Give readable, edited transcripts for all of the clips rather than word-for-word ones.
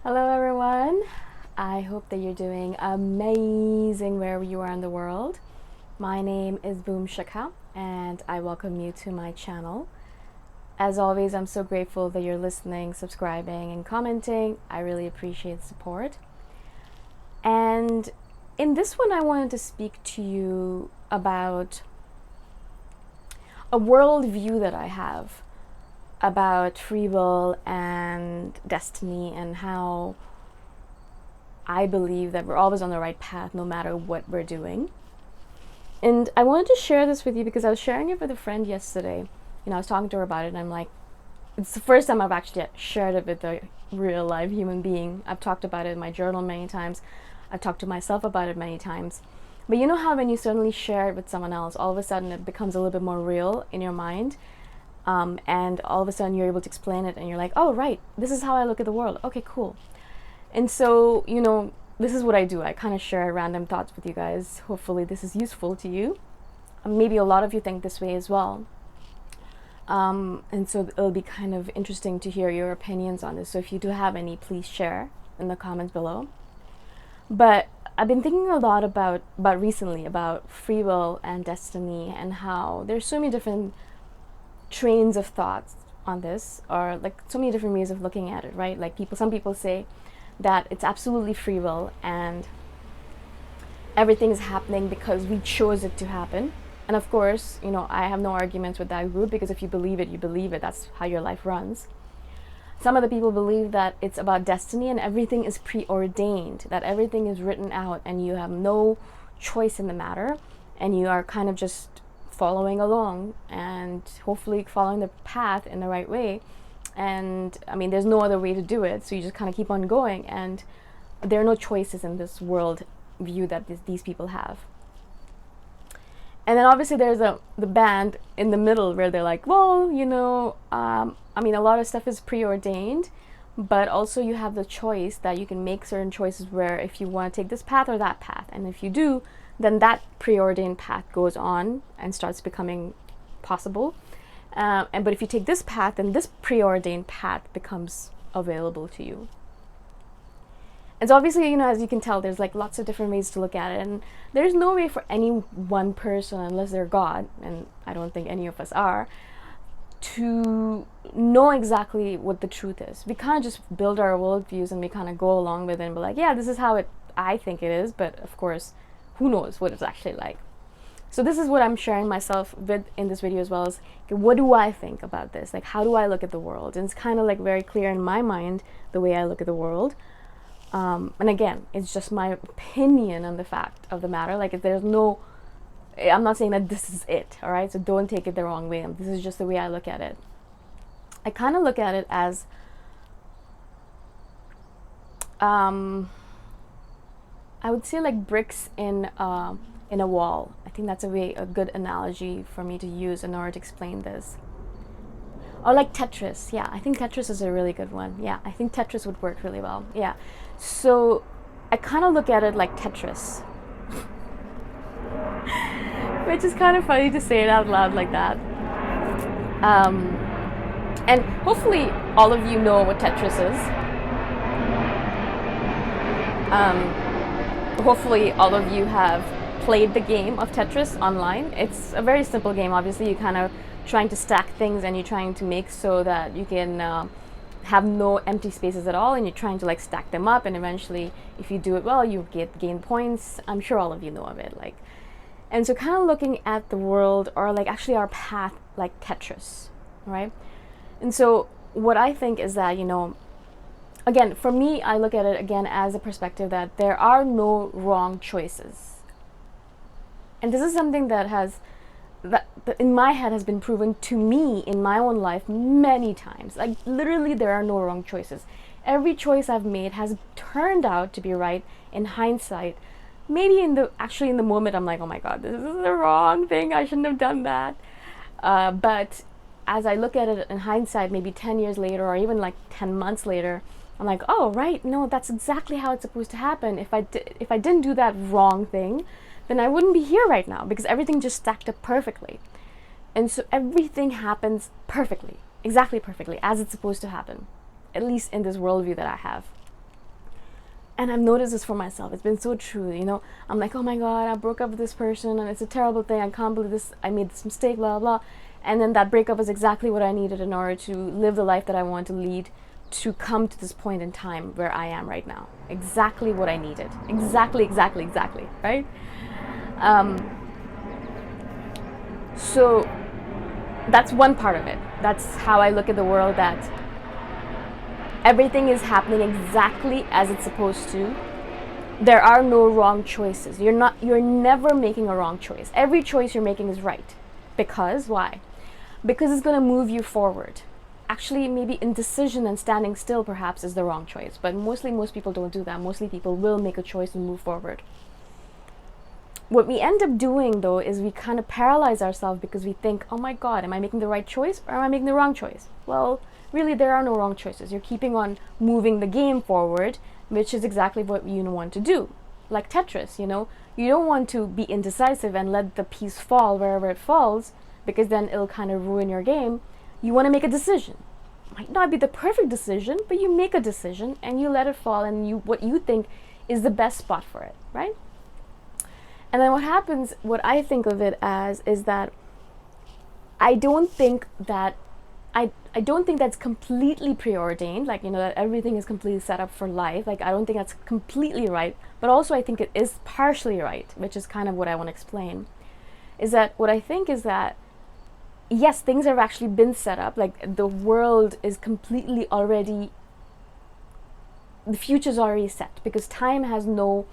Hello, everyone. I hope that you're doing amazing wherever you are in the world. My name is Boom Shaka, and I welcome you to my channel. As always, I'm so grateful that you're listening, subscribing, and commenting. I really appreciate the support. And in this one, I wanted to speak to you about a worldview that I have about free will and destiny, and how I believe that we're always on the right path no matter what we're doing. And I wanted to share this with you because I was sharing it with a friend yesterday. I was talking to her about it, and I'm like, it's the first time I've actually shared it with a real live human being. I've talked about it in my journal many times. I've talked to myself about it many times. But you know how when you suddenly share it with someone else, all of a sudden it becomes a little bit more real in your mind. And all of a sudden you're able to explain it, and you're like, oh, right, this is how I look at the world. Okay, cool. And so, this is what I do. I kind of share random thoughts with you guys. Hopefully this is useful to you. Maybe a lot of you think this way as well. And so it'll be kind of interesting to hear your opinions on this. So if you do have any, please share in the comments below. But I've been thinking a lot about recently about free will and destiny, and how there's so many different trains of thoughts on this, or like so many different ways of looking at it, right? Like some people say that it's absolutely free will and everything is happening because we chose it to happen. And of course, I have no arguments with that group, because if you believe it, you believe it. That's how your life runs. Some other people believe that it's about destiny and everything is preordained, that everything is written out and you have no choice in the matter, and you are kind of just following along and hopefully following the path in the right way. And I mean, there's no other way to do it, so you just kind of keep on going, and there are no choices in this world view that these people have. And then obviously there's the band in the middle where they're like, well, I mean, a lot of stuff is preordained, but also you have the choice that you can make certain choices where if you want to take this path or that path, and if you do, then that preordained path goes on and starts becoming possible. But if you take this path, then this preordained path becomes available to you. And so obviously, as you can tell, there's like lots of different ways to look at it, and there's no way for any one person, unless they're God, and I don't think any of us are, to know exactly what the truth is. We kind of just build our worldviews and we kind of go along with it and be like, yeah, this is how I think it is, but of course, who knows what it's actually like. So this is what I'm sharing myself with in this video as well, as okay, what do I think about this? Like, how do I look at the world? And it's kind of like very clear in my mind the way I look at the world. And again, it's just my opinion on the fact of the matter. Like, if there's no, I'm not saying that this is it, all right? So don't take it the wrong way. This is just the way I look at it. I kind of look at it as, I would say like bricks in a wall. I think that's a good analogy for me to use in order to explain this. Or like Tetris. Yeah, I think Tetris is a really good one. Yeah, I think Tetris would work really well. Yeah. So I kind of look at it like Tetris. Which is kind of funny to say it out loud like that. And hopefully all of you know what Tetris is. Hopefully all of you have played the game of Tetris online. It's a very simple game. Obviously, you're kind of trying to stack things, and you're trying to make so that you can have no empty spaces at all, and you're trying to like stack them up, and eventually, if you do it well, you gain points. I'm sure all of you know of it. And so kind of looking at the world, or like actually our path, like Tetris, right? And so what I think is that, again, for me, I look at it again as a perspective that there are no wrong choices. And this is something that in my head has been proven to me in my own life many times. Like, literally, there are no wrong choices. Every choice I've made has turned out to be right in hindsight. Maybe in the moment, I'm like, oh my God, this is the wrong thing. I shouldn't have done that. But as I look at it in hindsight, maybe 10 years later, or even like 10 months later, I'm like, oh, right, no, that's exactly how it's supposed to happen. If I didn't do that wrong thing, then I wouldn't be here right now, because everything just stacked up perfectly. And so everything happens perfectly, exactly perfectly, as it's supposed to happen, at least in this worldview that I have. And I've noticed this for myself. It's been so true, you know. I'm like, oh my God, I broke up with this person and it's a terrible thing. I can't believe this. I made this mistake, blah, blah. And then that breakup is exactly what I needed in order to live the life that I want to lead, to come to this point in time where I am right now. Exactly what I needed. Exactly, right? So that's one part of it. That's how I look at the world, that everything is happening exactly as it's supposed to. There are no wrong choices. You're never making a wrong choice. Every choice you're making is right. Because why? Because it's going to move you forward. Actually, maybe indecision and standing still perhaps is the wrong choice, but most people don't do that. Mostly people will make a choice and move forward. What we end up doing though is we kind of paralyze ourselves because we think, oh my God, am I making the right choice or am I making the wrong choice? Well, really, there are no wrong choices. You're keeping on moving the game forward, which is exactly what you want to do. Like Tetris, you know, you don't want to be indecisive and let the piece fall wherever it falls, because then it'll kind of ruin your game. You want to make a decision. Might not be the perfect decision, but you make a decision and you let it fall, and what you think is the best spot for it, right? And then what happens, what I think of it as, is that I don't think that's completely preordained, like, you know, that everything is completely set up for life. Like, I don't think that's completely right, but also I think it is partially right, which is kind of what I want to explain. Is that what I think is that, yes, things have actually been set up, like the world is completely already, the future's already set, because time has no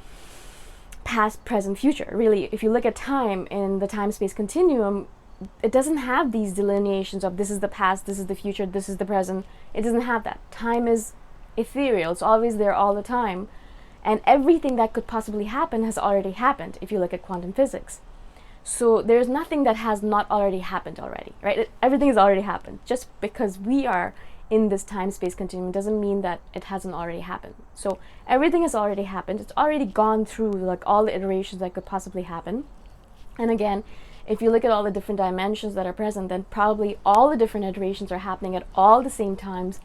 past, present, future. Really, if you look at time in the time-space continuum, it doesn't have these delineations of this is the past, this is the future, this is the present. It doesn't have that. Time is ethereal. It's always there all the time. And everything that could possibly happen has already happened if you look at quantum physics. So there's nothing that has not already happened already, right? Everything has already happened. Just because we are in this time-space continuum doesn't mean that it hasn't already happened. So everything has already happened. It's already gone through like all the iterations that could possibly happen. And again, if you look at all the different dimensions that are present, then probably all the different iterations are happening at all the same times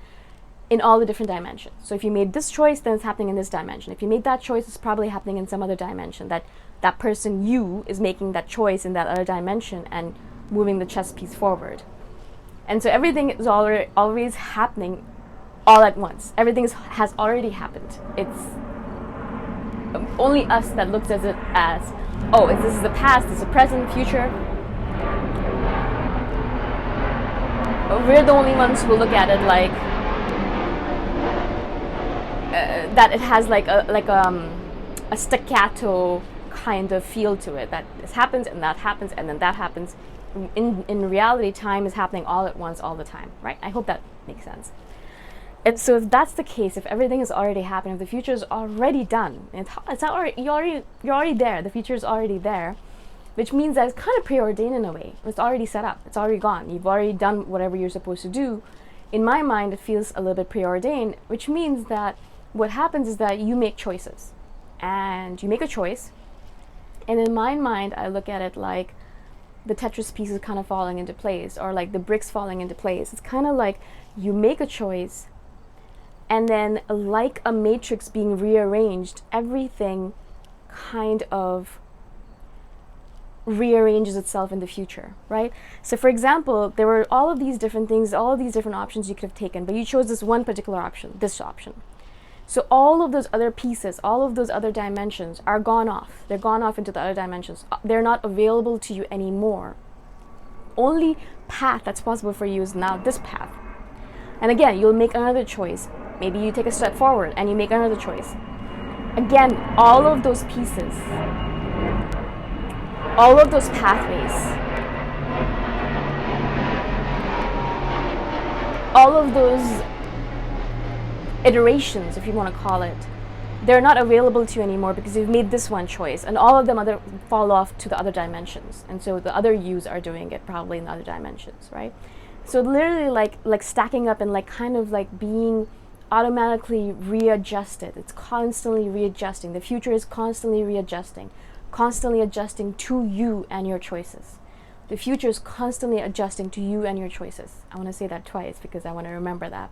in all the different dimensions. So if you made this choice, then it's happening in this dimension. If you made that choice, it's probably happening in some other dimension. That person, you, is making that choice in that other dimension and moving the chess piece forward. And so everything is always happening all at once. Everything has already happened. It's only us that looks at it as, oh, this is the past, this is the present, future. We're the only ones who look at it like that it has like a staccato kind of feel to it, that this happens and that happens and then that happens. In reality, time is happening all at once all the time, right? I hope that makes sense. And so if that's the case, if everything is already happening, if the future is already done, it's already, you're already there, the future is already there, which means that it's kind of preordained in a way. It's already set up, it's already gone. You've already done whatever you're supposed to do. In my mind, it feels a little bit preordained, which means that what happens is that you make choices. And you make a choice, and in my mind, I look at it like the Tetris pieces kind of falling into place, or like the bricks falling into place. It's kind of like you make a choice, and then like a matrix being rearranged, everything kind of rearranges itself in the future, right? So for example, there were all of these different things, all of these different options you could have taken, but you chose this one particular option, this option. So all of those other pieces, all of those other dimensions are gone off. They're gone off into the other dimensions. They're not available to you anymore. Only path that's possible for you is now this path. And again, you'll make another choice. Maybe you take a step forward and you make another choice. Again, all of those pieces, all of those pathways, all of those iterations, if you want to call it, they're not available to you anymore because you've made this one choice, and all of them fall off to the other dimensions, and so the other yous are doing it probably in the other dimensions, right? So literally like stacking up and like kind of like being automatically readjusted. It's constantly readjusting. The future is constantly readjusting, constantly adjusting to you and your choices. The future is constantly adjusting to you and your choices. I want to say that twice because I want to remember that.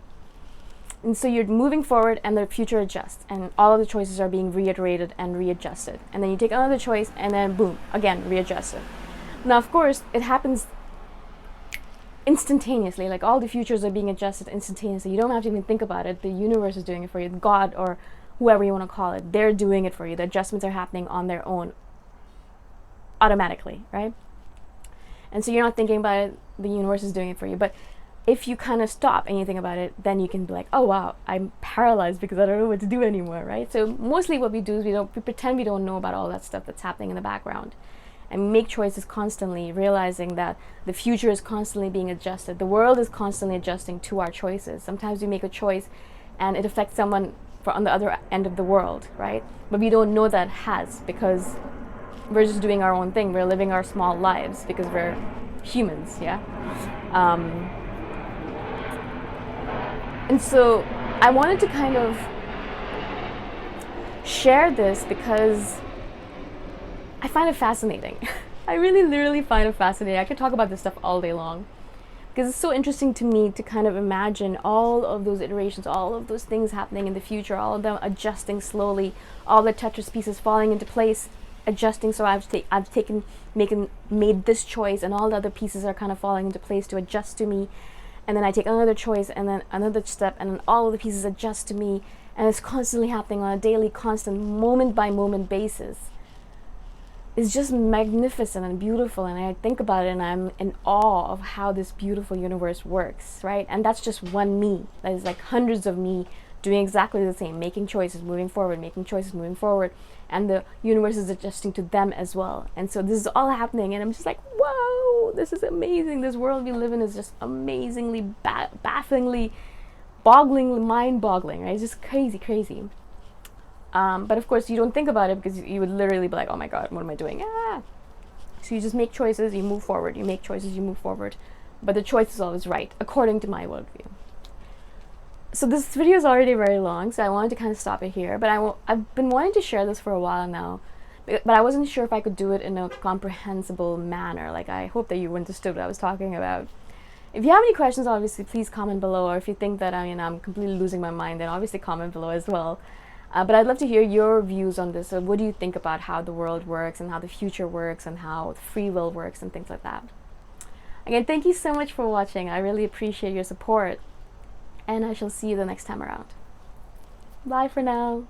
And so you're moving forward and the future adjusts, and all of the choices are being reiterated and readjusted. And then you take another choice and then boom, again, readjusted. Now, of course, it happens instantaneously. Like, all the futures are being adjusted instantaneously. You don't have to even think about it. The universe is doing it for you. God, or whoever you want to call it, they're doing it for you. The adjustments are happening on their own automatically, right? And so you're not thinking about it. The universe is doing it for you. But if you kind of stop and you think about it, then you can be like, oh wow, I'm paralyzed because I don't know what to do anymore, right? So mostly what we do is we pretend we don't know about all that stuff that's happening in the background, and make choices constantly, realizing that the future is constantly being adjusted. The world is constantly adjusting to our choices. Sometimes we make a choice and it affects someone on the other end of the world, right? But we don't know that has, because we're just doing our own thing. We're living our small lives because we're humans, yeah? And so I wanted to kind of share this because I find it fascinating. I really literally find it fascinating. I could talk about this stuff all day long because it's so interesting to me to kind of imagine all of those iterations, all of those things happening in the future, all of them adjusting slowly, all the Tetris pieces falling into place, adjusting. So I've made this choice, and all the other pieces are kind of falling into place to adjust to me. And then I take another choice, and then another step, and then all of the pieces adjust to me, and it's constantly happening on a daily, constant, moment by moment basis. It's just magnificent and beautiful, and I think about it and I'm in awe of how this beautiful universe works, right? And that's just one me. That is like hundreds of me doing exactly the same, making choices, moving forward, making choices, moving forward, and the universe is adjusting to them as well. And so this is all happening, and I'm just like, whoa, this is amazing. This world we live in is just amazingly, bafflingly, bogglingly, mind-boggling, right? It's just crazy, crazy. But of course, you don't think about it because you would literally be like, oh my God, what am I doing? Ah! So you just make choices, you move forward. You make choices, you move forward. But the choice is always right, according to my worldview. So this video is already very long, so I wanted to kind of stop it here. But I've been wanting to share this for a while now, but I wasn't sure if I could do it in a comprehensible manner. Like, I hope that you understood what I was talking about. If you have any questions, obviously, please comment below. Or if you think that I'm completely losing my mind, then obviously comment below as well. But I'd love to hear your views on this. So what do you think about how the world works and how the future works and how free will works and things like that? Again, thank you so much for watching. I really appreciate your support. And I shall see you the next time around. Bye for now.